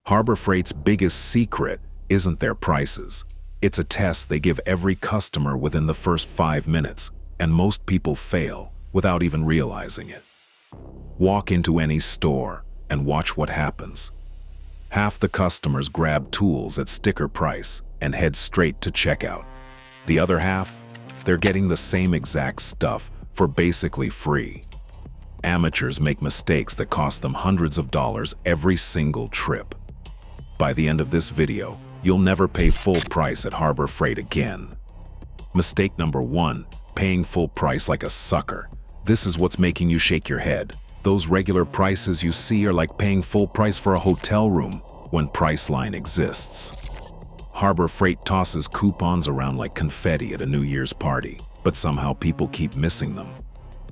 Harbor Freight's biggest secret isn't their prices. It's a test they give every customer within the first 5 minutes, and most people fail without even realizing it. Walk into any store and watch what happens. Half the customers grab tools at sticker price and head straight to checkout. The other half, they're getting the same exact stuff for basically free. Amateurs make mistakes that cost them hundreds of dollars every single trip. By the end of this video, you'll never pay full price at Harbor Freight again. Mistake number 1, paying full price like a sucker. This is what's making you shake your head. Those regular prices you see are like paying full price for a hotel room when Priceline exists. Harbor Freight tosses coupons around like confetti at a New Year's party, but somehow people keep missing them.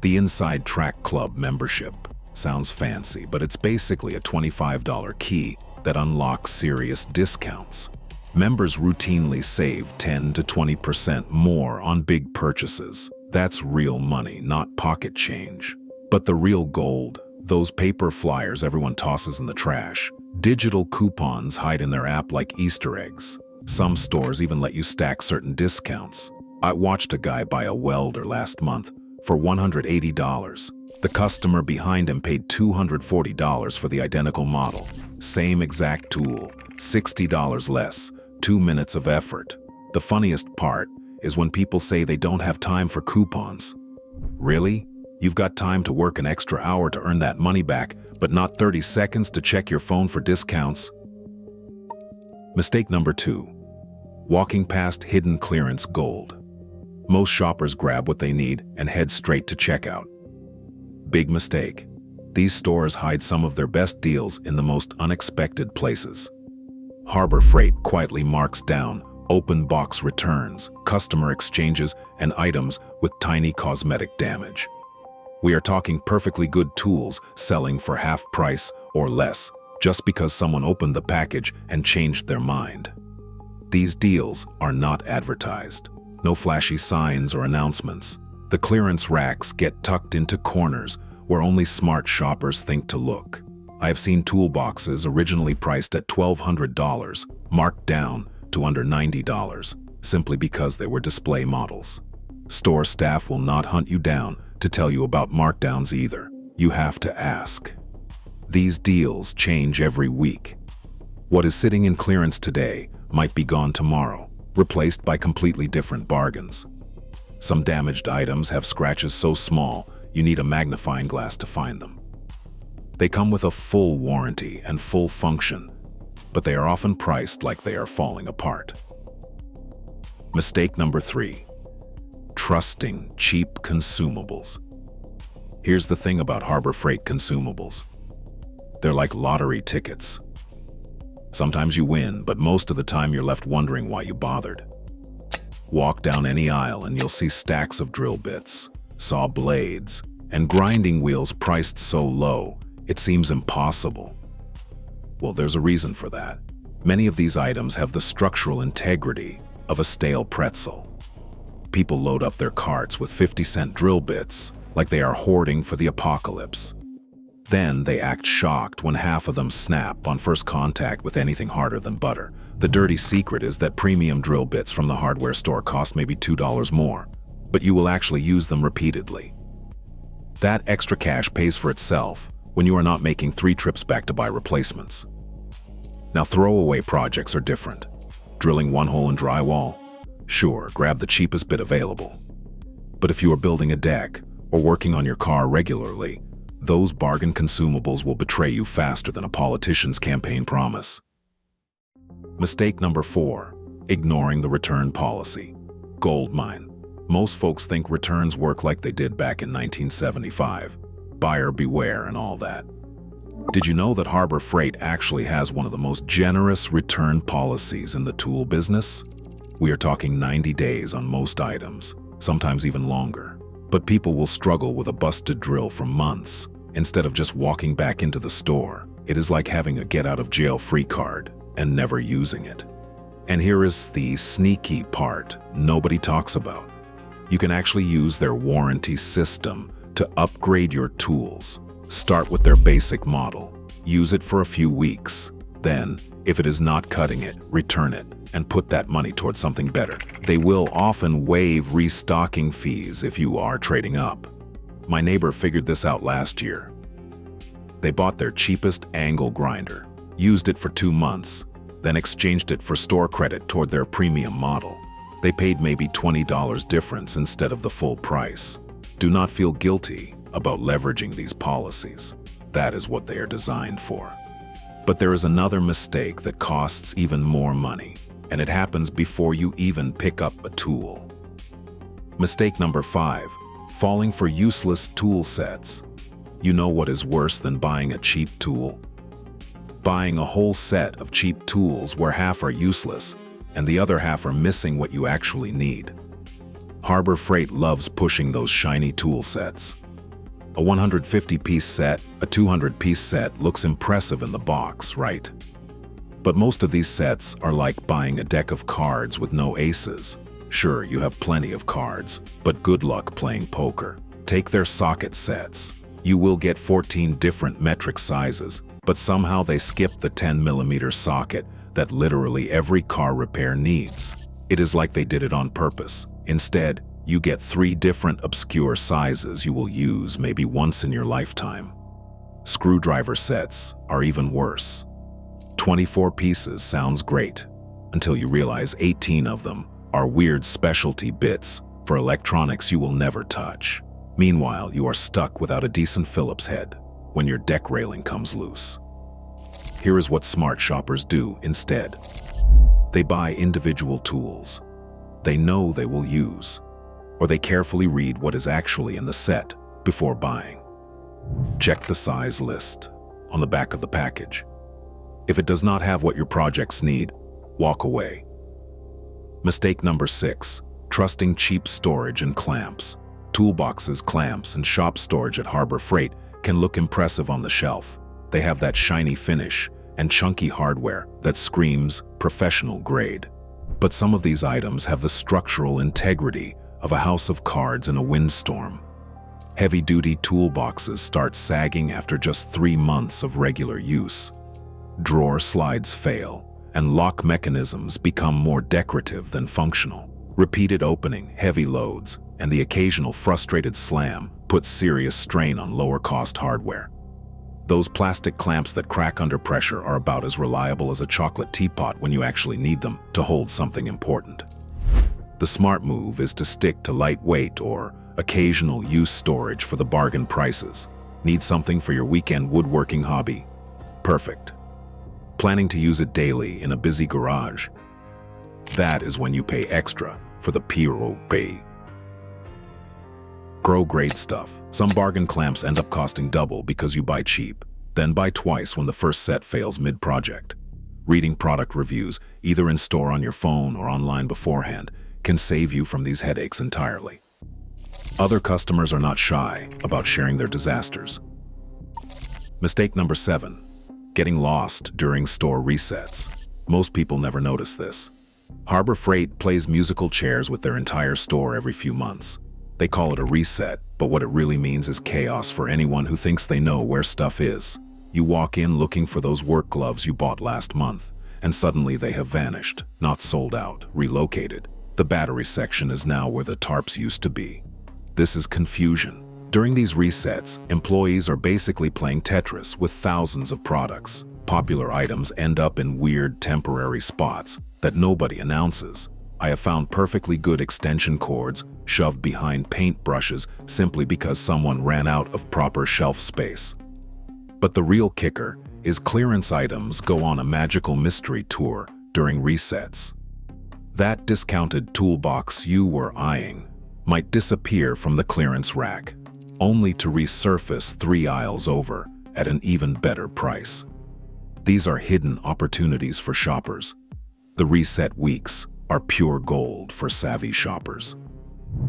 The Inside Track Club membership sounds fancy, but it's basically a $25 key that unlocks serious discounts. Members routinely save 10 to 20% more on big purchases. That's real money, not pocket change. But the real gold, those paper flyers everyone tosses in the trash. Digital coupons hide in their app like Easter eggs. Some stores even let you stack certain discounts. I watched a guy buy a welder last month for $180. The customer behind him paid $240 for the identical model. Same exact tool, $60 less, 2 minutes of effort. The funniest part is when people say they don't have time for coupons. Really? You've got time to work an extra hour to earn that money back, but not 30 seconds to check your phone for discounts? Mistake number 2, walking past hidden clearance gold. Most shoppers grab what they need and head straight to checkout. Big mistake. These stores hide some of their best deals in the most unexpected places. Harbor Freight quietly marks down open box returns, customer exchanges, and items with tiny cosmetic damage. We are talking perfectly good tools selling for half price or less just because someone opened the package and changed their mind. These deals are not advertised. No flashy signs or announcements. The clearance racks get tucked into corners where only smart shoppers think to look. I have seen toolboxes originally priced at $1,200 marked down to under $90 simply because they were display models. Store staff will not hunt you down to tell you about markdowns either. You have to ask. These deals change every week. What is sitting in clearance today might be gone tomorrow, replaced by completely different bargains. Some damaged items have scratches so small you need a magnifying glass to find them. They come with a full warranty and full function, but they are often priced like they are falling apart. Mistake number 3, trusting cheap consumables. Here's the thing about Harbor Freight consumables. They're like lottery tickets. Sometimes you win, but most of the time you're left wondering why you bothered. Walk down any aisle and you'll see stacks of drill bits, saw blades, and grinding wheels priced so low, it seems impossible. Well, there's a reason for that. Many of these items have the structural integrity of a stale pretzel. People load up their carts with 50-cent drill bits like they are hoarding for the apocalypse. Then they act shocked when half of them snap on first contact with anything harder than butter. The dirty secret is that premium drill bits from the hardware store cost maybe $2 more, but you will actually use them repeatedly. That extra cash pays for itself when you are not making 3 trips back to buy replacements. Now, throwaway projects are different. Drilling one hole in drywall? Sure, grab the cheapest bit available. But if you are building a deck or working on your car regularly, those bargain consumables will betray you faster than a politician's campaign promise. Mistake number 4, ignoring the return policy. Goldmine. Most folks think returns work like they did back in 1975. Buyer beware and all that. Did you know that Harbor Freight actually has one of the most generous return policies in the tool business? We are talking 90 days on most items, sometimes even longer. But people will struggle with a busted drill for months. Instead of just walking back into the store, it is like having a get-out-of-jail-free card and never using it. And here is the sneaky part nobody talks about. You can actually use their warranty system to upgrade your tools. Start with their basic model. Use it for a few weeks. Then, if it is not cutting it, return it and put that money towards something better. They will often waive restocking fees if you are trading up. My neighbor figured this out last year. They bought their cheapest angle grinder, used it for 2 months, then exchanged it for store credit toward their premium model. They paid maybe $20 difference instead of the full price. Do not feel guilty about leveraging these policies. That is what they are designed for. But there is another mistake that costs even more money, and it happens before you even pick up a tool. Mistake number 5, falling for useless tool sets. You know what is worse than buying a cheap tool? Buying a whole set of cheap tools where half are useless and the other half are missing what you actually need. Harbor Freight loves pushing those shiny tool sets. A 150-piece set, a 200-piece set looks impressive in the box, right? But most of these sets are like buying a deck of cards with no aces. Sure, you have plenty of cards, but good luck playing poker. Take their socket sets. You will get 14 different metric sizes, but somehow they skip the 10mm socket that literally every car repair needs. It is like they did it on purpose. Instead, you get 3 different obscure sizes you will use maybe once in your lifetime. Screwdriver sets are even worse. 24 pieces sounds great, until you realize 18 of them are weird specialty bits for electronics you will never touch. Meanwhile, you are stuck without a decent Phillips head when your deck railing comes loose. Here is what smart shoppers do instead. They buy individual tools they know they will use, or they carefully read what is actually in the set before buying. Check the size list on the back of the package. If it does not have what your projects need, walk away. Mistake number 6, trusting cheap storage and clamps. Toolboxes, clamps, and shop storage at Harbor Freight can look impressive on the shelf. They have that shiny finish and chunky hardware that screams professional grade. But some of these items have the structural integrity of a house of cards in a windstorm. Heavy-duty toolboxes start sagging after just 3 months of regular use. Drawer slides fail, and lock mechanisms become more decorative than functional. Repeated opening, heavy loads, and the occasional frustrated slam put serious strain on lower-cost hardware. Those plastic clamps that crack under pressure are about as reliable as a chocolate teapot when you actually need them to hold something important. The smart move is to stick to lightweight or occasional use storage for the bargain prices. Need something for your weekend woodworking hobby? Perfect. Planning to use it daily in a busy garage? That is when you pay extra for the overpay. Grow great stuff. Some bargain clamps end up costing double because you buy cheap, then buy twice when the first set fails mid-project. Reading product reviews, either in store on your phone or online beforehand, can save you from these headaches entirely. Other customers are not shy about sharing their disasters. Mistake number 7, getting lost during store resets. Most people never notice this. Harbor Freight plays musical chairs with their entire store every few months. They call it a reset, but what it really means is chaos for anyone who thinks they know where stuff is. You walk in looking for those work gloves you bought last month, and suddenly they have vanished, not sold out, relocated. The battery section is now where the tarps used to be. This is confusion. During these resets, employees are basically playing Tetris with thousands of products. Popular items end up in weird temporary spots that nobody announces. I have found perfectly good extension cords shoved behind paint brushes simply because someone ran out of proper shelf space. But the real kicker is clearance items go on a magical mystery tour during resets. That discounted toolbox you were eyeing might disappear from the clearance rack, only to resurface 3 aisles over at an even better price. These are hidden opportunities for shoppers. The reset weeks are pure gold for savvy shoppers.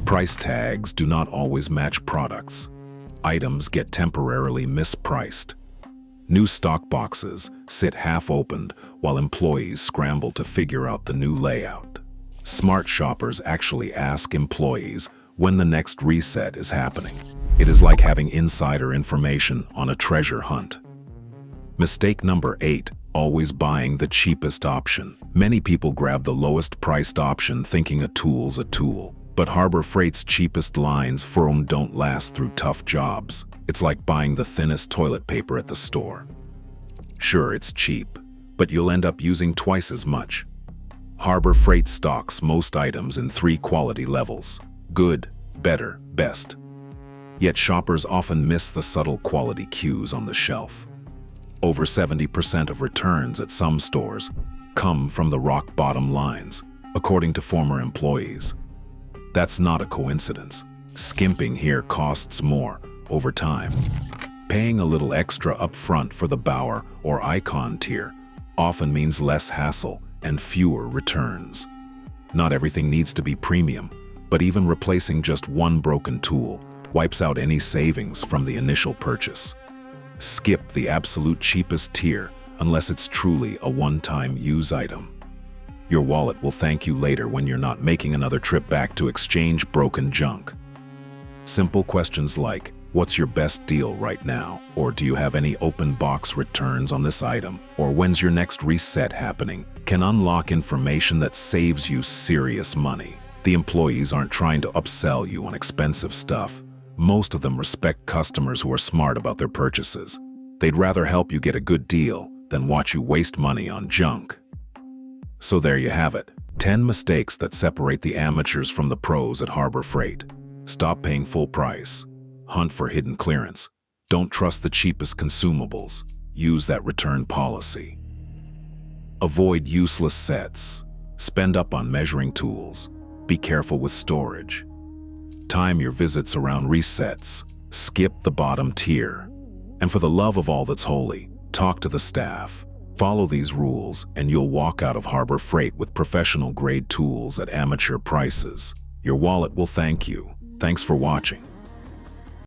Price tags do not always match products. Items get temporarily mispriced. New stock boxes sit half-opened while employees scramble to figure out the new layout. Smart shoppers actually ask employees when the next reset is happening. It is like having insider information on a treasure hunt. Mistake number 8, always buying the cheapest option. Many people grab the lowest priced option thinking a tool's a tool. But Harbor Freight's cheapest lines firm don't last through tough jobs. It's like buying the thinnest toilet paper at the store. Sure, it's cheap, but you'll end up using twice as much. Harbor Freight stocks most items in 3 quality levels: good, better, best. Yet shoppers often miss the subtle quality cues on the shelf. Over 70% of returns at some stores come from the rock bottom lines, according to former employees. That's not a coincidence. Skimping here costs more over time. Paying a little extra up front for the Bauer or Icon tier often means less hassle and fewer returns. Not everything needs to be premium, but even replacing just one broken tool wipes out any savings from the initial purchase. Skip the absolute cheapest tier unless it's truly a one-time use item. Your wallet will thank you later when you're not making another trip back to exchange broken junk. Simple questions like, what's your best deal right now? Or do you have any open box returns on this item? Or when's your next reset happening? Can unlock information that saves you serious money. The employees aren't trying to upsell you on expensive stuff. Most of them respect customers who are smart about their purchases. They'd rather help you get a good deal than watch you waste money on junk. So there you have it. 10 mistakes that separate the amateurs from the pros at Harbor Freight. Stop paying full price. Hunt for hidden clearance. Don't trust the cheapest consumables. Use that return policy. Avoid useless sets. Spend up on measuring tools. Be careful with storage. Time your visits around resets. Skip the bottom tier. And for the love of all that's holy, talk to the staff. Follow these rules and you'll walk out of Harbor Freight with professional grade tools at amateur prices. Your wallet will thank you. Thanks for watching.